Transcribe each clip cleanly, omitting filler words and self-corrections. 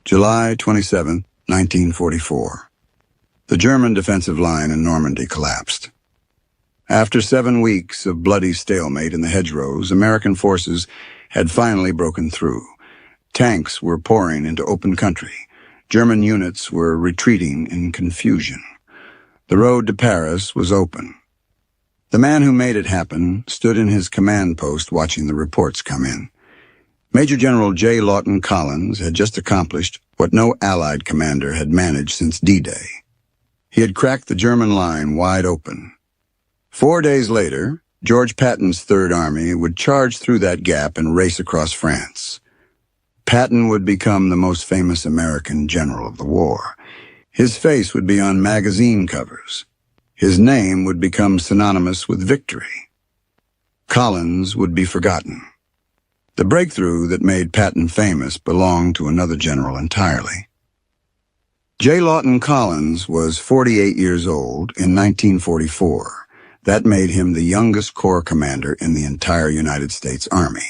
July 27, 1944. The German defensive line in Normandy collapsed. After 7 weeks of bloody stalemate in the hedgerows, American forces had finally broken through. Tanks were pouring into open country. German units were retreating in confusion. The road to Paris was open. The man who made it happen stood in his command post watching the reports come in. Major General J. Lawton Collins had just accomplished what no Allied commander had managed since D-Day. He had cracked the German line wide open. 4 days later, George Patton's Third Army would charge through that gap and race across France. Patton would become the most famous American general of the war. His face would be on magazine covers. His name would become synonymous with victory. Collins would be forgotten. The breakthrough that made Patton famous belonged to another general entirely. J. Lawton Collins was 48 years old in 1944. That made him the youngest Corps commander in the entire United States Army.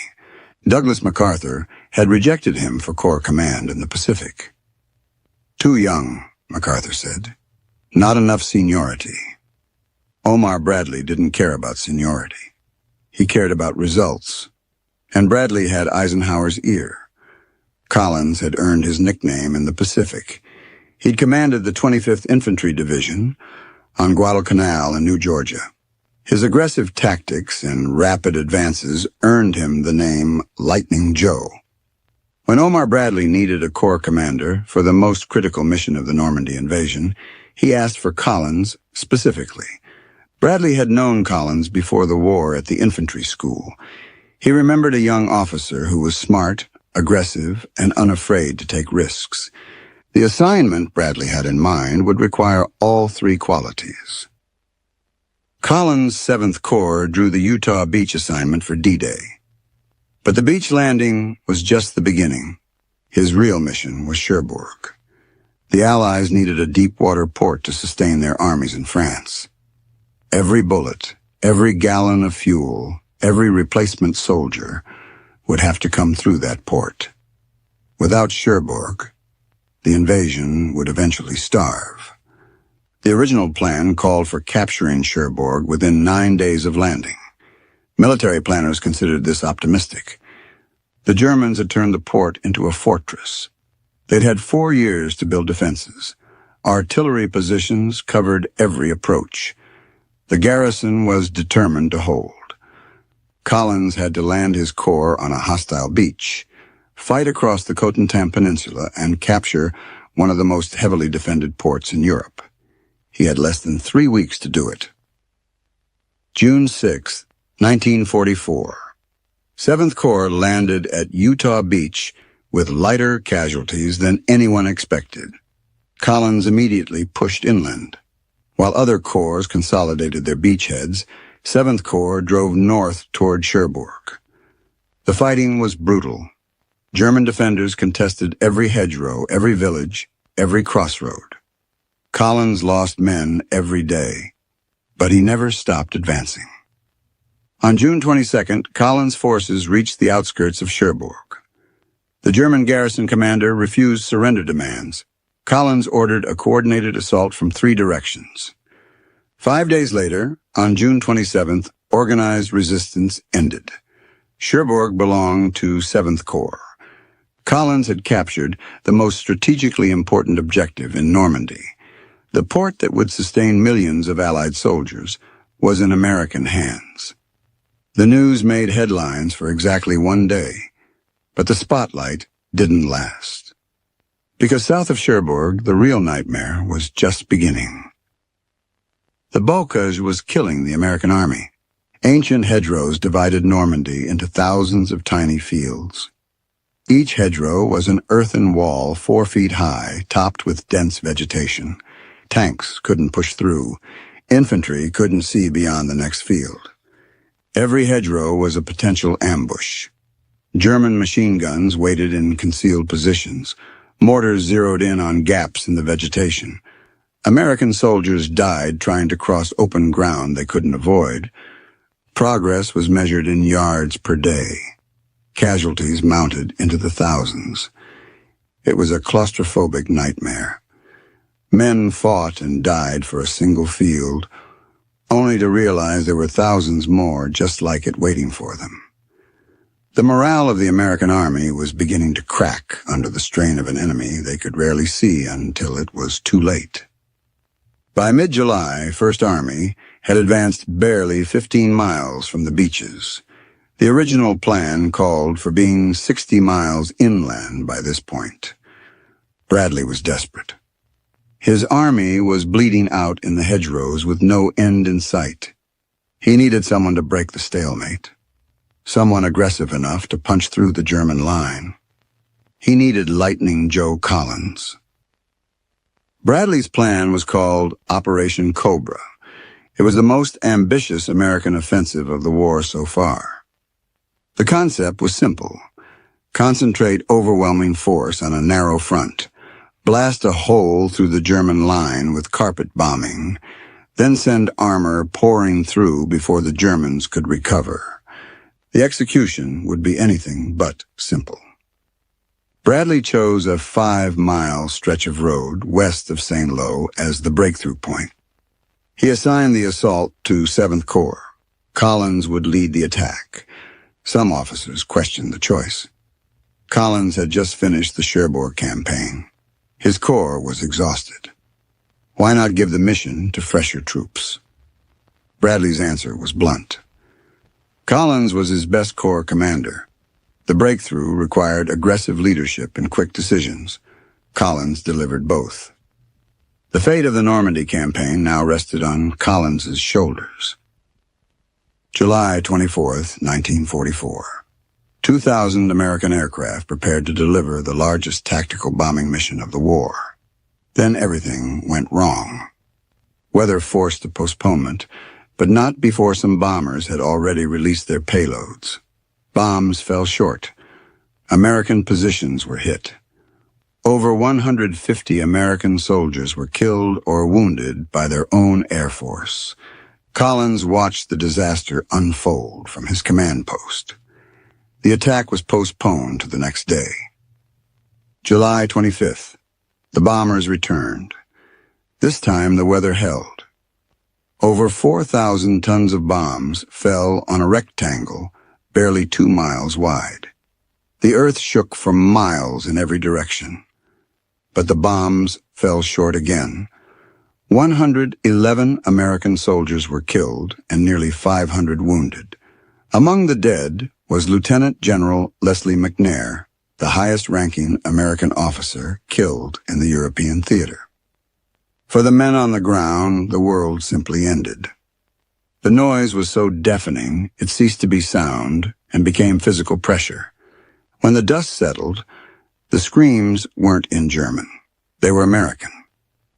Douglas MacArthur had rejected him for Corps command in the Pacific. "Too young," MacArthur said. "Not enough seniority." Omar Bradley didn't care about seniority. He cared about results. And Bradley had Eisenhower's ear. Collins had earned his nickname in the Pacific. He'd commanded the 25th Infantry Division on Guadalcanal in New Georgia. His aggressive tactics and rapid advances earned him the name Lightning Joe. When Omar Bradley needed a Corps commander for the most critical mission of the Normandy invasion, he asked for Collins specifically. Bradley had known Collins before the war at the infantry school. He remembered a young officer who was smart, aggressive, and unafraid to take risks. The assignment Bradley had in mind would require all three qualities. Collins' 7th Corps drew the Utah Beach assignment for D-Day. But the beach landing was just the beginning. His real mission was Cherbourg. The Allies needed a deep-water port to sustain their armies in France. Every bullet, every gallon of fuel, every replacement soldier would have to come through that port. Without Cherbourg, the invasion would eventually starve. The original plan called for capturing Cherbourg within 9 days of landing. Military planners considered this optimistic. The Germans had turned the port into a fortress. They'd had 4 years to build defenses. Artillery positions covered every approach. The garrison was determined to hold. Collins had to land his corps on a hostile beach, fight across the Cotentin Peninsula, and capture one of the most heavily defended ports in Europe. He had less than 3 weeks to do it. June 6, 1944. 7th Corps landed at Utah Beach with lighter casualties than anyone expected. Collins immediately pushed inland. While other corps consolidated their beachheads, 7th Corps drove north toward Cherbourg. The fighting was brutal. German defenders contested every hedgerow, every village, every crossroad. Collins lost men every day, but he never stopped advancing. On June 22nd, Collins' forces reached the outskirts of Cherbourg. The German garrison commander refused surrender demands. Collins ordered a coordinated assault from 3 directions. 5 days later, on June 27th, organized resistance ended. Cherbourg belonged to 7th Corps. Collins had captured the most strategically important objective in Normandy. The port that would sustain millions of Allied soldiers was in American hands. The news made headlines for exactly 1 day, but the spotlight didn't last. Because south of Cherbourg, the real nightmare was just beginning. The bocage was killing the American army. Ancient hedgerows divided Normandy into thousands of tiny fields. Each hedgerow was an earthen wall 4 feet high, topped with dense vegetation. Tanks couldn't push through. Infantry couldn't see beyond the next field. Every hedgerow was a potential ambush. German machine guns waited in concealed positions. Mortars zeroed in on gaps in the vegetation. American soldiers died trying to cross open ground they couldn't avoid. Progress was measured in yards per day. Casualties mounted into the thousands. It was a claustrophobic nightmare. Men fought and died for a single field, only to realize there were thousands more just like it waiting for them. The morale of the American army was beginning to crack under the strain of an enemy they could rarely see until it was too late. By mid-July, First Army had advanced barely 15 miles from the beaches. The original plan called for being 60 miles inland by this point. Bradley was desperate. His army was bleeding out in the hedgerows with no end in sight. He needed someone to break the stalemate, someone aggressive enough to punch through the German line. He needed Lightning Joe Collins. Bradley's plan was called Operation Cobra. It was the most ambitious American offensive of the war so far. The concept was simple. Concentrate overwhelming force on a narrow front, blast a hole through the German line with carpet bombing, then send armor pouring through before the Germans could recover. The execution would be anything but simple. Bradley chose a 5-mile stretch of road west of St. Lo as the breakthrough point. He assigned the assault to 7th Corps. Collins would lead the attack. Some officers questioned the choice. Collins had just finished the Cherbourg campaign. His corps was exhausted. Why not give the mission to fresher troops? Bradley's answer was blunt. Collins was his best corps commander. The breakthrough required aggressive leadership and quick decisions. Collins delivered both. The fate of the Normandy campaign now rested on Collins's shoulders. July 24th, 1944. 2,000 American aircraft prepared to deliver the largest tactical bombing mission of the war. Then everything went wrong. Weather forced the postponement, but not before some bombers had already released their payloads. Bombs fell short. American positions were hit. Over 150 American soldiers were killed or wounded by their own Air Force. Collins watched the disaster unfold from his command post. The attack was postponed to the next day. July 25th. The bombers returned. This time the weather held. Over 4,000 tons of bombs fell on a rectangle barely 2 miles wide. The earth shook for miles in every direction. But the bombs fell short again. 111 American soldiers were killed and nearly 500 wounded. Among the dead was Lieutenant General Leslie McNair, the highest-ranking American officer killed in the European theater. For the men on the ground, the world simply ended. The noise was so deafening, it ceased to be sound and became physical pressure. When the dust settled, the screams weren't in German. They were American.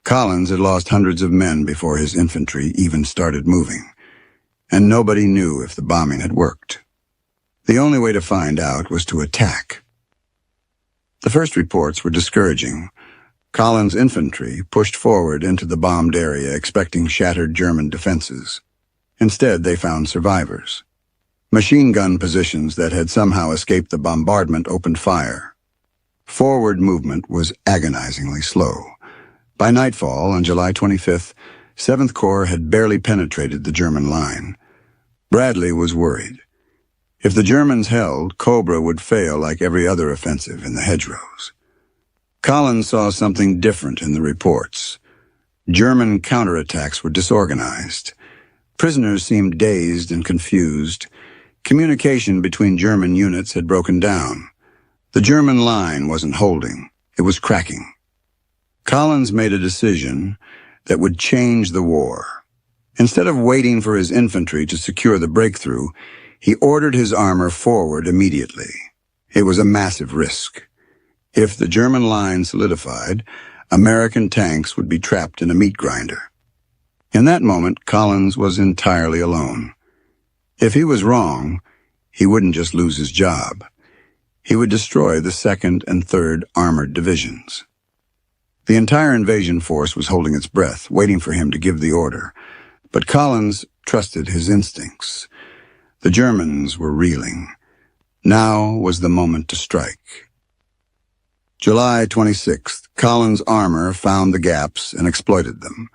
Collins had lost hundreds of men before his infantry even started moving, and nobody knew if the bombing had worked. The only way to find out was to attack. The first reports were discouraging. Collins' infantry pushed forward into the bombed area expecting shattered German defenses. Instead, they found survivors. Machine gun positions that had somehow escaped the bombardment opened fire. Forward movement was agonizingly slow. By nightfall on July 25th, 7th Corps had barely penetrated the German line. Bradley was worried. If the Germans held, Cobra would fail like every other offensive in the hedgerows. Collins saw something different in the reports. German counterattacks were disorganized. Prisoners seemed dazed and confused. Communication between German units had broken down. The German line wasn't holding. It was cracking. Collins made a decision that would change the war. Instead of waiting for his infantry to secure the breakthrough, he ordered his armor forward immediately. It was a massive risk. If the German line solidified, American tanks would be trapped in a meat grinder. In that moment, Collins was entirely alone. If he was wrong, he wouldn't just lose his job. He would destroy the 2nd and 3rd Armored Divisions. The entire invasion force was holding its breath, waiting for him to give the order. But Collins trusted his instincts. The Germans were reeling. Now was the moment to strike. July 26th, Collins' armor found the gaps and exploited them.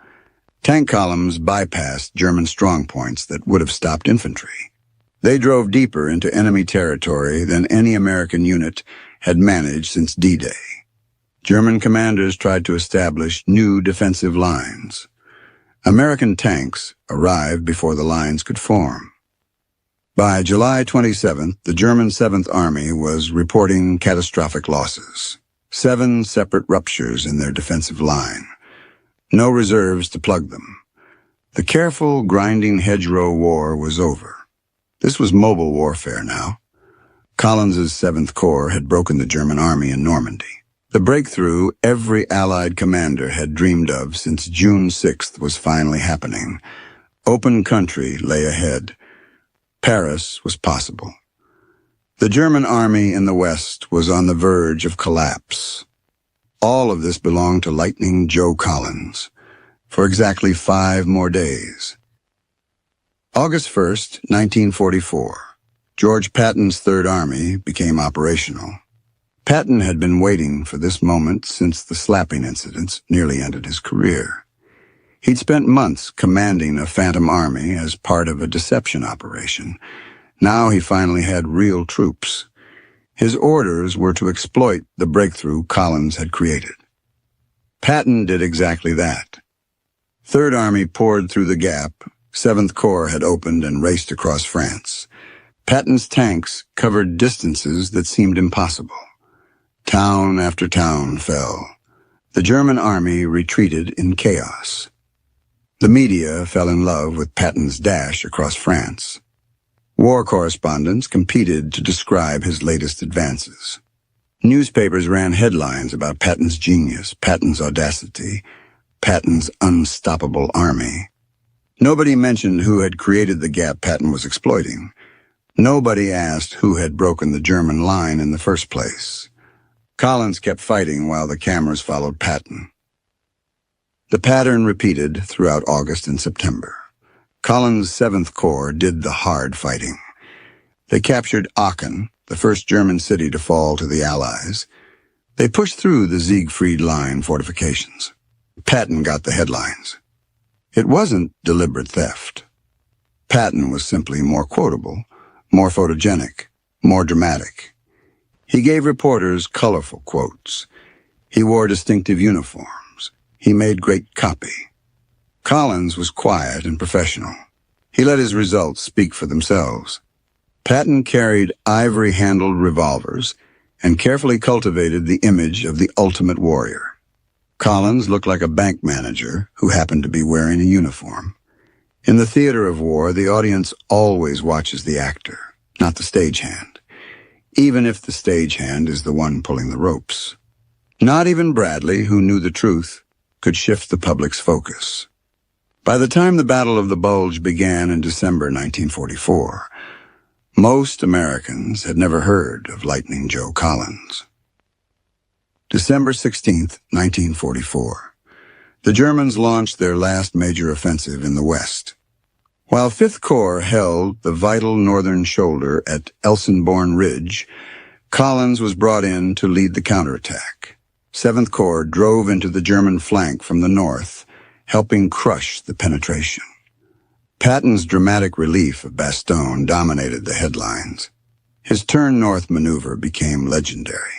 Tank columns bypassed German strongpoints that would have stopped infantry. They drove deeper into enemy territory than any American unit had managed since D-Day. German commanders tried to establish new defensive lines. American tanks arrived before the lines could form. By July 27th, the German 7th Army was reporting catastrophic losses. 7 separate ruptures in their defensive line. No reserves to plug them. The careful, grinding hedgerow war was over. This was mobile warfare now. Collins's 7th Corps had broken the German army in Normandy. The breakthrough every Allied commander had dreamed of since June 6th was finally happening. Open country lay ahead. Paris was possible. The German army in the West was on the verge of collapse. All of this belonged to Lightning Joe Collins for exactly 5 more days. August 1st, 1944, George Patton's Third Army became operational. Patton had been waiting for this moment since the slapping incidents nearly ended his career. He'd spent months commanding a phantom army as part of a deception operation. Now he finally had real troops. His orders were to exploit the breakthrough Collins had created. Patton did exactly that. Third Army poured through the gap. 7th Corps had opened and raced across France. Patton's tanks covered distances that seemed impossible. Town after town fell. The German army retreated in chaos. The media fell in love with Patton's dash across France. War correspondents competed to describe his latest advances. Newspapers ran headlines about Patton's genius, Patton's audacity, Patton's unstoppable army. Nobody mentioned who had created the gap Patton was exploiting. Nobody asked who had broken the German line in the first place. Collins kept fighting while the cameras followed Patton. The pattern repeated throughout August and September. Collins' 7th Corps did the hard fighting. They captured Aachen, the first German city to fall to the Allies. They pushed through the Siegfried Line fortifications. Patton got the headlines. It wasn't deliberate theft. Patton was simply more quotable, more photogenic, more dramatic. He gave reporters colorful quotes. He wore distinctive uniforms. He made great copy. Collins was quiet and professional. He let his results speak for themselves. Patton carried ivory-handled revolvers and carefully cultivated the image of the ultimate warrior. Collins looked like a bank manager who happened to be wearing a uniform. In the theater of war, the audience always watches the actor, not the stagehand, even if the stagehand is the one pulling the ropes. Not even Bradley, who knew the truth, could shift the public's focus. By the time the Battle of the Bulge began in December 1944, most Americans had never heard of Lightning Joe Collins. December 16th, 1944. The Germans launched their last major offensive in the West. While 5th Corps held the vital northern shoulder at Elsenborn Ridge, Collins was brought in to lead the counterattack. 7th Corps drove into the German flank from the north, helping crush the penetration. Patton's dramatic relief of Bastogne dominated the headlines. His turn north maneuver became legendary.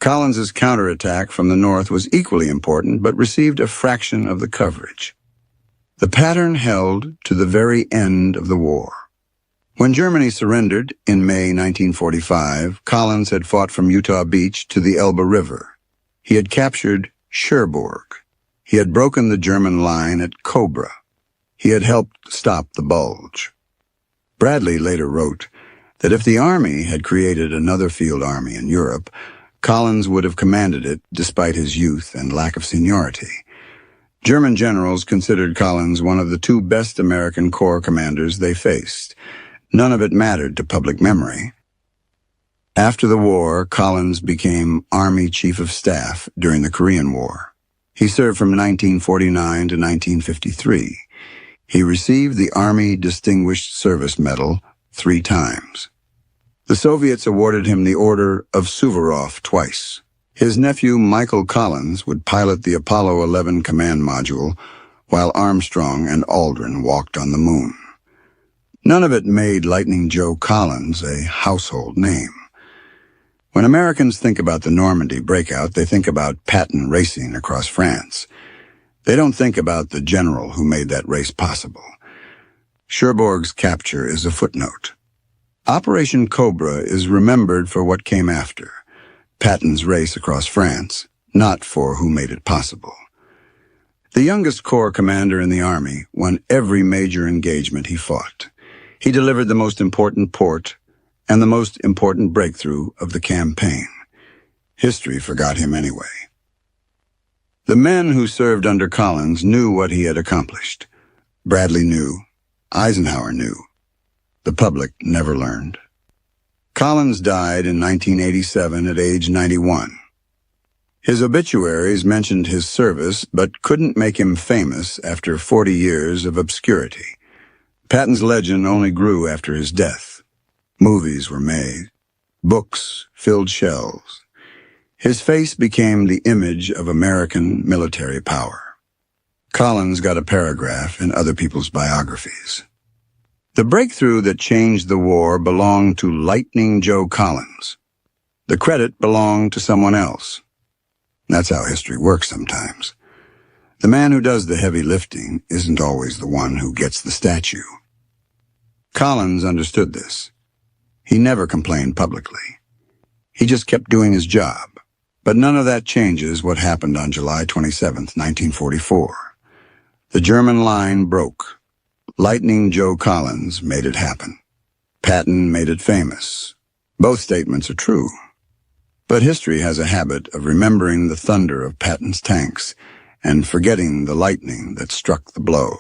Collins's counterattack from the north was equally important, but received a fraction of the coverage. The pattern held to the very end of the war. When Germany surrendered in May 1945, Collins had fought from Utah Beach to the Elbe River. He had captured Cherbourg. He had broken the German line at Cobra. He had helped stop the Bulge. Bradley later wrote that if the Army had created another field army in Europe, Collins would have commanded it despite his youth and lack of seniority. German generals considered Collins one of the 2 best American corps commanders they faced. None of it mattered to public memory. After the war, Collins became Army Chief of Staff during the Korean War. He served from 1949 to 1953. He received the Army Distinguished Service Medal 3 times. The Soviets awarded him the Order of Suvorov twice. His nephew Michael Collins would pilot the Apollo 11 command module while Armstrong and Aldrin walked on the moon. None of it made Lightning Joe Collins a household name. When Americans think about the Normandy breakout, they think about Patton racing across France. They don't think about the general who made that race possible. Cherbourg's capture is a footnote. Operation Cobra is remembered for what came after, Patton's race across France, not for who made it possible. The youngest corps commander in the Army won every major engagement he fought. He delivered the most important port and the most important breakthrough of the campaign. History forgot him anyway. The men who served under Collins knew what he had accomplished. Bradley knew. Eisenhower knew. The public never learned. Collins died in 1987 at age 91. His obituaries mentioned his service, but couldn't make him famous after 40 years of obscurity. Patton's legend only grew after his death. Movies were made. Books filled shelves. His face became the image of American military power. Collins got a paragraph in other people's biographies. The breakthrough that changed the war belonged to Lightning Joe Collins. The credit belonged to someone else. That's how history works sometimes. The man who does the heavy lifting isn't always the one who gets the statue. Collins understood this. He never complained publicly. He just kept doing his job. But none of that changes what happened on July 27, 1944. The German line broke. Lightning Joe Collins made it happen. Patton made it famous. Both statements are true. But history has a habit of remembering the thunder of Patton's tanks and forgetting the lightning that struck the blow.